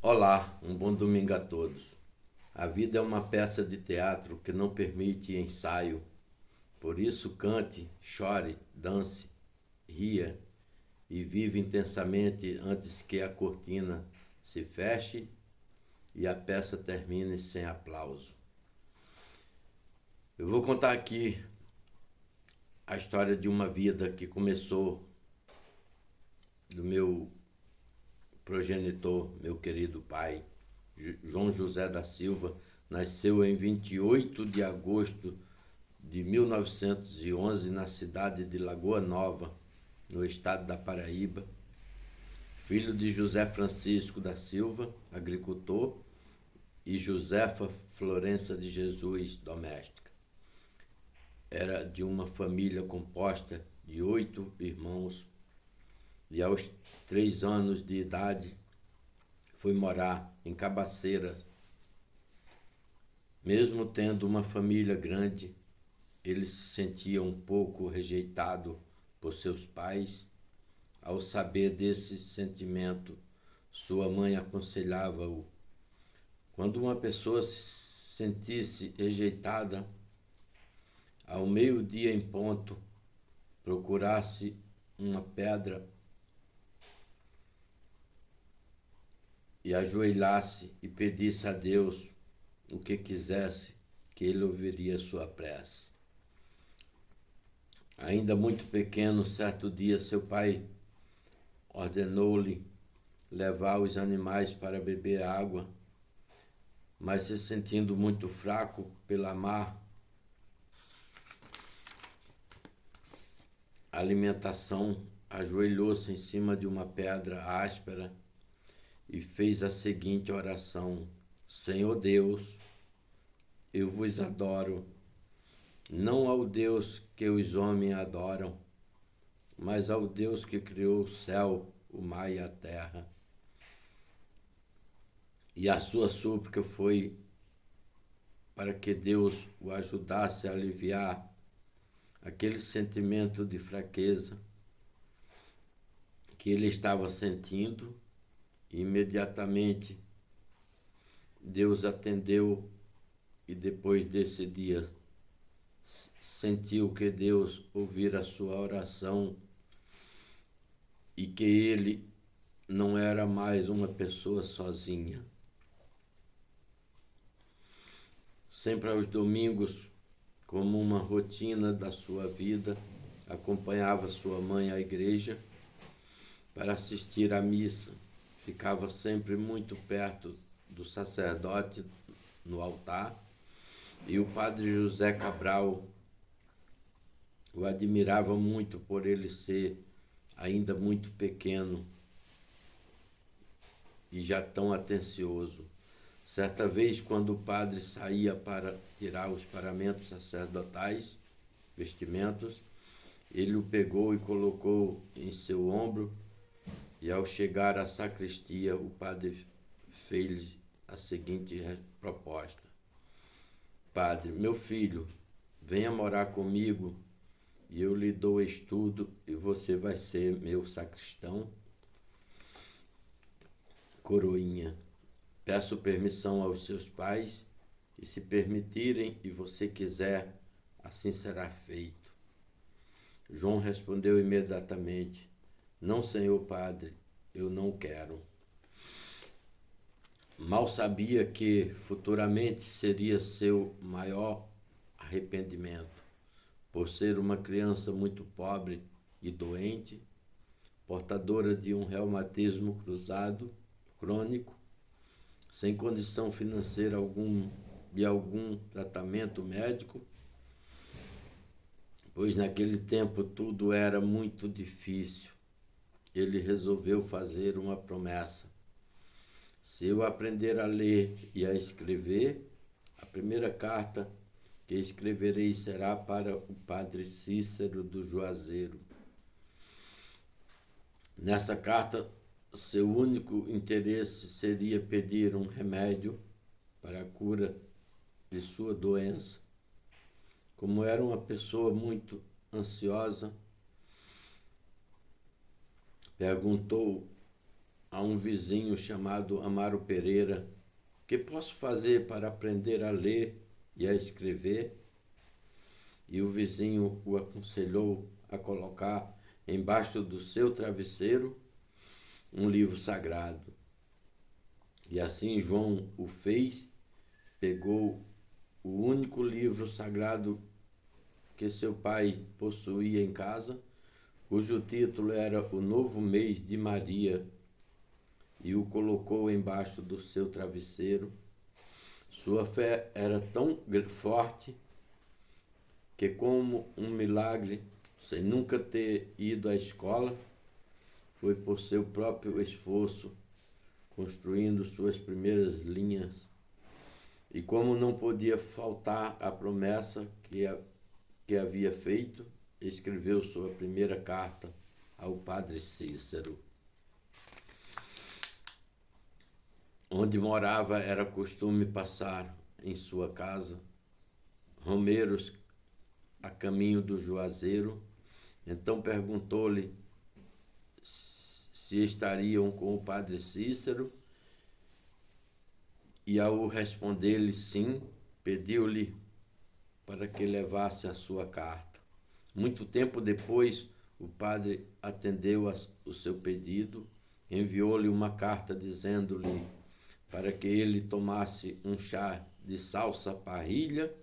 Olá, um bom domingo a todos. A vida é uma peça de teatro que não permite ensaio. Por isso, cante, chore, dance, ria e vive intensamente antes que a cortina se feche e a peça termine sem aplauso. Eu vou contar aqui a história de uma vida que começou do meu progenitor, meu querido pai, João José da Silva. Nasceu em 28 de agosto de 1911 na cidade de Lagoa Nova, no estado da Paraíba. Filho de José Francisco da Silva, agricultor, e Josefa Florença de Jesus, doméstica. Era de uma família composta de 8 irmãos e aos 3 anos de idade foi morar em Cabaceiras. Mesmo tendo uma família grande, ele se sentia um pouco rejeitado por seus pais. Ao saber desse sentimento, sua mãe aconselhava-o: quando uma pessoa se sentisse rejeitada, ao meio-dia em ponto, procurasse uma pedra e ajoelhasse e pedisse a Deus o que quisesse, que ele ouviria sua prece. Ainda muito pequeno, certo dia, seu pai ordenou-lhe levar os animais para beber água, mas se sentindo muito fraco pela má alimentação, ajoelhou-se em cima de uma pedra áspera e fez a seguinte oração: Senhor Deus, eu vos adoro, não ao Deus que os homens adoram, mas ao Deus que criou o céu, o mar e a terra. E a sua súplica foi para que Deus o ajudasse a aliviar aquele sentimento de fraqueza que ele estava sentindo. E imediatamente Deus atendeu, e depois desse dia sentiu que Deus ouvira a sua oração e que ele não era mais uma pessoa sozinha. Sempre aos domingos, como uma rotina da sua vida, acompanhava sua mãe à igreja para assistir à missa. Ficava sempre muito perto do sacerdote no altar, e o padre José Cabral o admirava muito por ele ser ainda muito pequeno e já tão atencioso. Certa vez, quando o padre saía para tirar os paramentos sacerdotais, vestimentos, ele o pegou e colocou em seu ombro, e ao chegar à sacristia, o padre fez a seguinte proposta: Padre, meu filho, venha morar comigo e eu lhe dou estudo e você vai ser meu sacristão. Coroinha, peço permissão aos seus pais e, se permitirem e você quiser, assim será feito. João respondeu imediatamente: Não, senhor padre, eu não quero. Mal sabia que futuramente seria seu maior arrependimento, por ser uma criança muito pobre e doente, portadora de um reumatismo crônico, sem condição financeira de algum tratamento médico, pois naquele tempo tudo era muito difícil. Ele resolveu fazer uma promessa: se eu aprender a ler e a escrever, a primeira carta que escreverei será para o padre Cícero do Juazeiro. Nessa carta, seu único interesse seria pedir um remédio para a cura de sua doença. Como era uma pessoa muito ansiosa, perguntou a um vizinho chamado Amaro Pereira: "Que posso fazer para aprender a ler e a escrever?" E o vizinho o aconselhou a colocar embaixo do seu travesseiro um livro sagrado. E assim João o fez, pegou o único livro sagrado que seu pai possuía em casa, cujo título era O Novo Mês de Maria, e o colocou embaixo do seu travesseiro. Sua fé era tão forte que, como um milagre, sem nunca ter ido à escola, foi por seu próprio esforço construindo suas primeiras linhas. E como não podia faltar a promessa que havia feito, escreveu sua primeira carta ao padre Cícero. Onde morava era costume passar em sua casa romeiros a caminho do Juazeiro. Então perguntou-lhe se estariam com o padre Cícero, e ao responder-lhe sim, pediu-lhe para que levasse a sua carta. Muito tempo depois, o padre atendeu o seu pedido, enviou-lhe uma carta dizendo-lhe para que ele tomasse um chá de salsa parrilha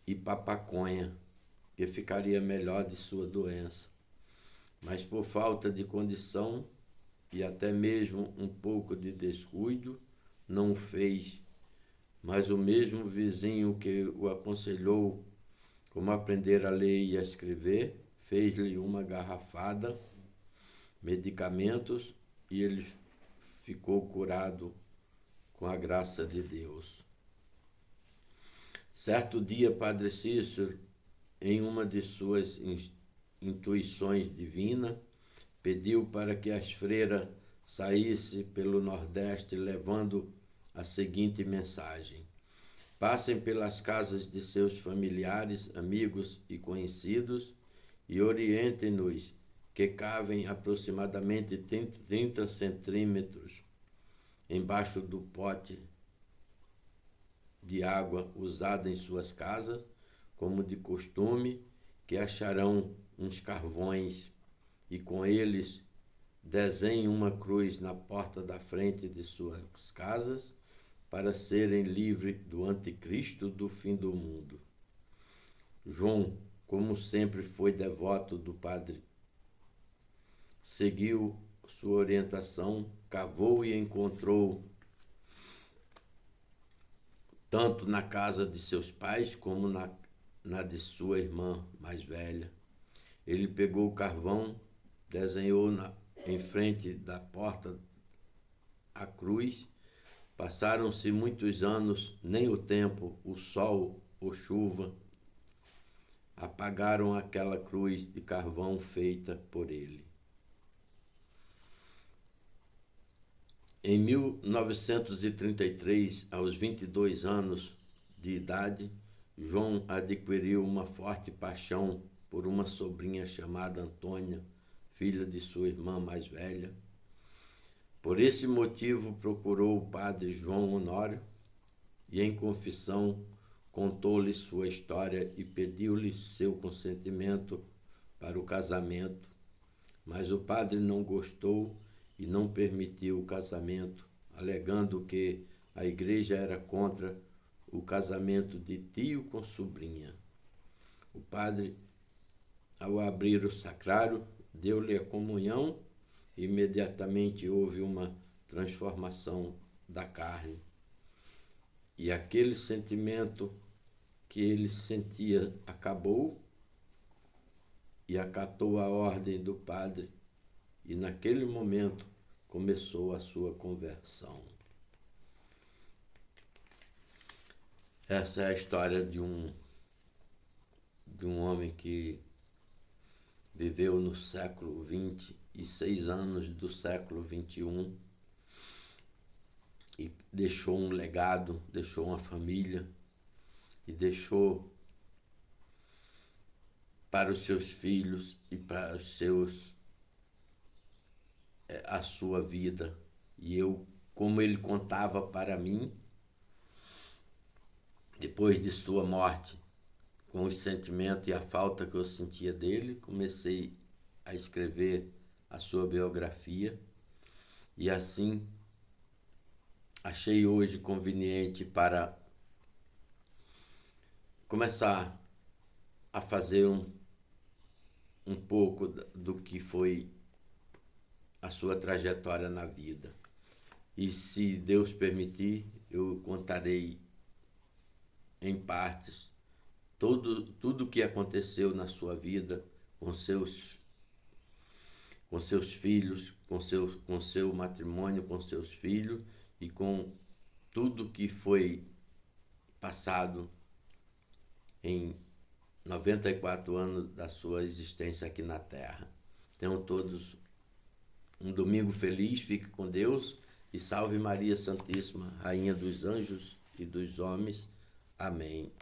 e papaconha, que ficaria melhor de sua doença. Mas por falta de condição e até mesmo um pouco de descuido, não o fez. Mas o mesmo vizinho que o aconselhou como aprender a ler e a escrever, fez-lhe uma garrafada, medicamentos, e ele ficou curado com a graça de Deus. Certo dia, Padre Cícero, em uma de suas intuições divinas, pediu para que as freiras saíssem pelo Nordeste levando a seguinte mensagem: passem pelas casas de seus familiares, amigos e conhecidos e orientem-nos que cavem aproximadamente 30 centímetros embaixo do pote de água usado em suas casas, como de costume, que acharão uns carvões e com eles desenhem uma cruz na porta da frente de suas casas, para serem livres do anticristo do fim do mundo. João, como sempre foi devoto do padre, seguiu sua orientação, cavou e encontrou, tanto na casa de seus pais como na de sua irmã mais velha. Ele pegou o carvão, desenhou em frente da porta a cruz. Passaram-se muitos anos, nem o tempo, o sol ou chuva apagaram aquela cruz de carvão feita por ele. Em 1933, aos 22 anos de idade, João adquiriu uma forte paixão por uma sobrinha chamada Antônia, filha de sua irmã mais velha. Por esse motivo, procurou o padre João Honório e, em confissão, contou-lhe sua história e pediu-lhe seu consentimento para o casamento. Mas o padre não gostou e não permitiu o casamento, alegando que a igreja era contra o casamento de tio com sobrinha. O padre, ao abrir o sacrário, deu-lhe a comunhão. Imediatamente houve uma transformação da carne. E aquele sentimento que ele sentia acabou, e acatou a ordem do padre, e naquele momento começou a sua conversão. Essa é a história de um homem que viveu no século XX e 6 anos do século XXI e deixou um legado, deixou uma família e deixou para os seus filhos e para os seus a sua vida. E eu, como ele contava para mim, depois de sua morte, com os sentimentos e a falta que eu sentia dele, comecei a escrever a sua biografia. E assim achei hoje conveniente para começar a fazer um pouco do que foi a sua trajetória na vida. E se Deus permitir, eu contarei em partes tudo o que aconteceu na sua vida com seus filhos, com seu matrimônio, com seus filhos e com tudo que foi passado em 94 anos da sua existência aqui na Terra. Tenham todos um domingo feliz, fique com Deus e salve Maria Santíssima, Rainha dos Anjos e dos Homens. Amém.